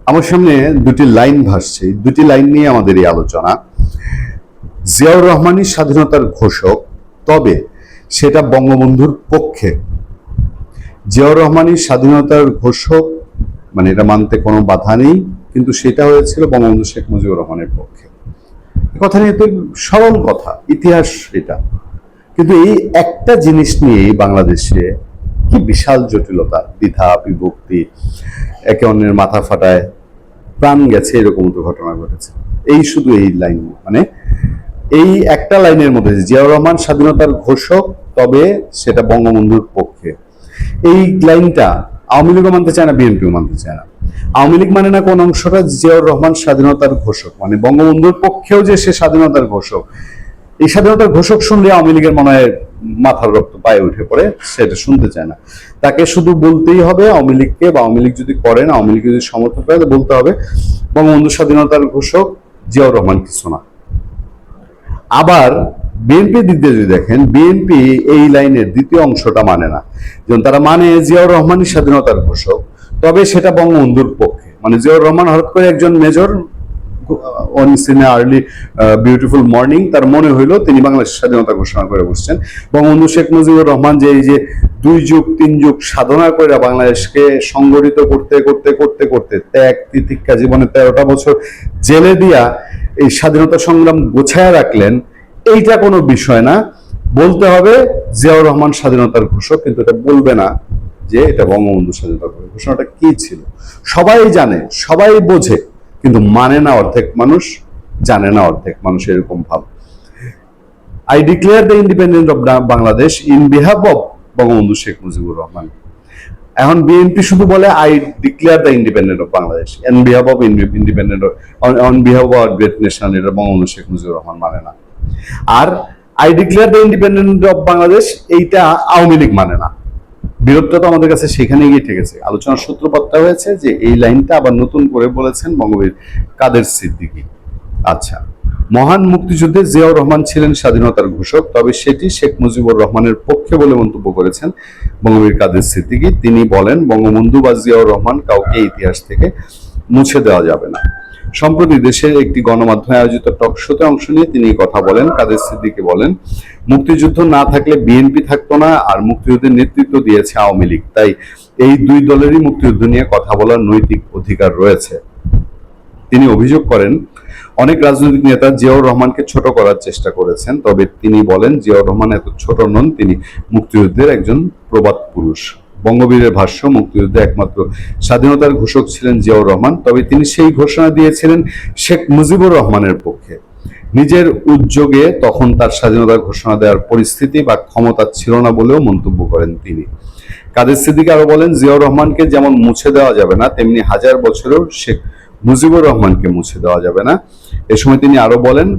আমার সামনে দুটি লাইন ভাসছে, দুটি লাইন নিয়ে আমাদের এই আলোচনা। জিয়াউর রহমানই স্বাধীনতার ঘোষক, তবে সেটা বঙ্গবন্ধুর পক্ষে। জিয়াউর রহমানই স্বাধীনতার ঘোষক, মানে এটা মানতে কোনো বাধা নেই, কিন্তু সেটা হয়েছিল বঙ্গবন্ধু শেখ মুজিবুর রহমানের পক্ষে। কথা নিয়ে তো সরল কথা, ইতিহাস এটা। কিন্তু এই একটা জিনিস নিয়েই বাংলাদেশে কি বিশাল জটিলতা, দ্বিধা বিভক্তি, একে অন্যের মাথা ফাটায় প্রাণ গেছে, এরকম তো ঘটনা ঘটেছে। এই শুধু এই লাইন, মানে এই একটা লাইনের মধ্যে জিয়াউর রহমান স্বাধীনতার ঘোষক, তবে সেটা বঙ্গবন্ধুর পক্ষে। এই লাইনটা আওয়ামী লীগও মানতে চায় না, বিএনপিও মানতে চায় না। আওয়ামী লীগ মানে না কোন অংশটা জিয়াউর রহমান স্বাধীনতার ঘোষক, মানে বঙ্গবন্ধুর পক্ষেও যে সে স্বাধীনতার ঘোষক। এই স্বাধীনতার ঘোষক শুনলে আওয়ামী লীগের মনে হয় মাথার রক্ত পায়ে উঠে পড়ে, সেটা শুনতে চায় না। তাকে শুধু বলতেই হবে আওয়ামী লীগকে, বা আওয়ামী লীগ যদি করেন, আওয়ামী লীগ যদি সমর্থন করে, বলতে হবে বঙ্গবন্ধু স্বাধীনতার ঘোষক, জিয়াউর রহমান কিছু না। আবার বিএনপি দিক দিয়ে যদি দেখেন, বিএনপি এই লাইনের দ্বিতীয় অংশটা মানে না। যেমন তারা মানে জিয়াউর রহমানই স্বাধীনতার ঘোষক, তবে সেটা বঙ্গবন্ধুর পক্ষে। মানে জিয়াউর রহমান হঠাৎ করে একজন মেজর অন সিন আর্লি বিউটিফুল মর্নিং, তার মনে হইলো তিনি বাংলাদেশ স্বাধীনতা ঘোষণা করে বসছেন। বঙ্গবন্ধু শেখ মুজিবুর রহমান যে এই যে 2 যুগ 3 যুগ সাধনা করে বাংলাদেশকে সংগঠিত করতে করতে করতে করতে ত্যাগ তিতিক্ষা জীবনে 13টা বছর জেলে দিয়া এই স্বাধীনতা সংগ্রাম গোছায় রাখলেন, এইটা কোনো বিষয় না। বলতে হবে জিয়াউর রহমান স্বাধীনতার ঘোষক, কিন্তু এটা বলবে না যে এটা বঙ্গবন্ধু স্বাধীনতার ঘোষণাটা কি ছিল। সবাই জানে, সবাই বোঝে, কিন্তু মানে না অর্ধেক মানুষ, জানে না অর্ধেক মানুষ, এরকম ভাব। I declare the independent of Bangladesh in behalf of Bangabandhu Sheikh Mujibur Rahman. এখন বিএনপি শুধু বলে I declare the independent of Bangladesh on behalf of independent on behalf of our great nation, এটা বঙ্গবন্ধু শেখ মুজিবুর রহমান মানে না। আর I declare the independent of Bangladesh, এইটা আওয়ামী লীগ মানে না। বিরোধটা তো আমাদের কাছে সেখানে গিয়ে ঠেকেছে। আলোচনার সূত্রপাতটা হয়েছে যে এই লাইনটা আবার নতুন করে বলেছেন বঙ্গবীর কাদের সিদ্দিকী। আচ্ছা, মহান মুক্তিযুদ্ধে জিয়াউর রহমান ছিলেন স্বাধীনতার ঘোষক, তবে সেটি শেখ মুজিবুর রহমানের পক্ষে বলে মন্তব্য করেছেন বঙ্গবীর কাদের সিদ্দিকী। তিনি বলেন, বঙ্গবন্ধু বা জিয়াউর রহমান কাউকে ইতিহাস থেকে মুছে দেওয়া যাবে না। সম্প্রতি দেশের একটি গণমাধ্যমে আয়োজিত টক শোতে অংশ নিয়ে তিনি কথা বলেন। কাদের সিদ্দিকী বলেন, মুক্তিযুদ্ধ না থাকলে বিএনপি থাকতো না, আর মুক্তিযুদ্ধের নেতৃত্ব দিয়েছে আওয়ামী লীগ, তাই এই দুই দলেরই মুক্তিযুদ্ধ নিয়ে কথা বলার নৈতিক অধিকার রয়েছে। তিনি অভিযোগ করেন, অনেক রাজনৈতিক নেতা জিয়াউর রহমানকে ছোট করার চেষ্টা করেছেন, তবে তিনি বলেন জিয়াউর রহমান এত ছোট নন, তিনি মুক্তিযুদ্ধের একজন প্রবাদ পুরুষ। বঙ্গবীরের ভাষ্য, মুক্তিযুদ্ধে একমাত্র স্বাধীনতার ঘোষক ছিলেন জিয়াউর রহমান, তবে তিনি সেই ঘোষণা দিয়েছিলেন শেখ মুজিবুর রহমানের পক্ষে। নিজের উদ্যোগে তখন তার স্বাধীনতার ঘোষণা দেওয়ার পরিস্থিতি বা ক্ষমতা ছিল না বলেও মন্তব্য করেন তিনি। কাদের সিদ্দিকী আরো বলেন, জিয়াউর রহমানকে যেমন মুছে দেওয়া যাবে না, তেমনি হাজার বছরেও শেখ মুজিবুর রহমানকে মুছে দেওয়া যাবে না। এ সময় তিনি আরো বলেন,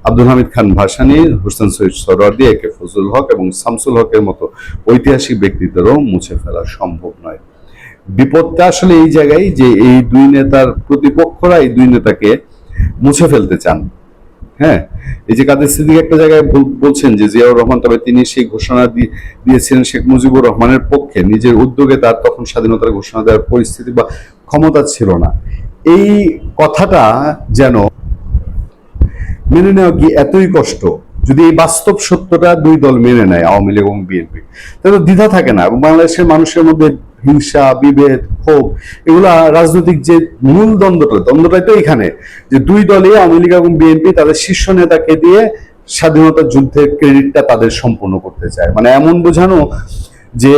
আব্দুল হামিদ খান ভাসানী, হোসেন শহীদ সোহরাওয়ার্দী, একে ফজলুল হক এবং শামসুল হকের মতো ঐতিহাসিক ব্যক্তিত্বও মুছে ফেলা সম্ভব নয়। বিপদটা আসলে এই জায়গায় যে এই দুই নেতার প্রতিপক্ষরা এই দুই নেতাকে মুছে ফেলতে চান। হ্যাঁ, এই যে কাদের সিদ্দিকী একটা জায়গায় বলছেন যে জিয়াউর রহমান, তবে তিনি সেই ঘোষণা দিয়েছিলেন শেখ মুজিবুর রহমানের পক্ষে, নিজের উদ্যোগে তার তখন স্বাধীনতার ঘোষণা দেওয়ার পরিস্থিতি বা ক্ষমতা ছিল না। এই কথাটা যেন মেনে নেওয়া কি এতই কষ্ট? যদি এই বাস্তব সত্যটা দুই দল মেনে নেয়, আওয়ামী লীগ এবং বিএনপি, তাহলে দ্বিধা থাকে না। এবং বাংলাদেশের মানুষের মধ্যে হিংসা, বিভেদ, ক্ষোভ, এগুলা রাজনৈতিক যে মূল দ্বন্দ্বটাই তো এখানে, যে দুই দলে আওয়ামী লীগ এবং বিএনপি তাদের শীর্ষ নেতাকে দিয়ে স্বাধীনতা যুদ্ধের ক্রেডিটটা তাদের সম্পূর্ণ করতে চায়। মানে এমন বোঝানো যে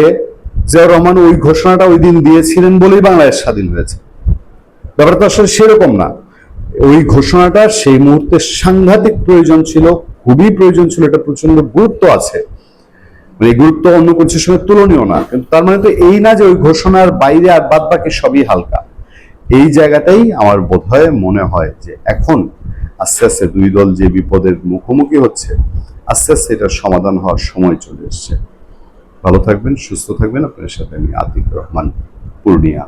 জিয়াউর রহমান ওই ঘোষণাটা ওই দিন দিয়েছিলেন বলেই বাংলাদেশ স্বাধীন হয়েছে। ব্যাপারটা আসলে সেরকম না। ওই ঘোষণাটা সেই মুহূর্তে সাংঘাতিক প্রয়োজন ছিল, খুবই প্রয়োজন ছিল, এটা প্রচন্ড গুরুত্ব আছে, মানে এই গুরুত্ব অন্য কিছুর সঙ্গে তুলনীয় না। কিন্তু তার মানে তো এই না যে ওই ঘোষণার বাইরে আর বাদ বাকি সবই হালকা। এই জায়গাটাই আমার বোধহয় মনে হয় যে এখন আস্তে আস্তে দুই দল যে বিপদের মুখোমুখি হচ্ছে, আস্তে আস্তে এটার সমাধান হওয়ার সময় চলে এসছে। ভালো থাকবেন, সুস্থ থাকবেন। আপনার সাথে আমি আতিক রহমান, পূর্ণিয়া।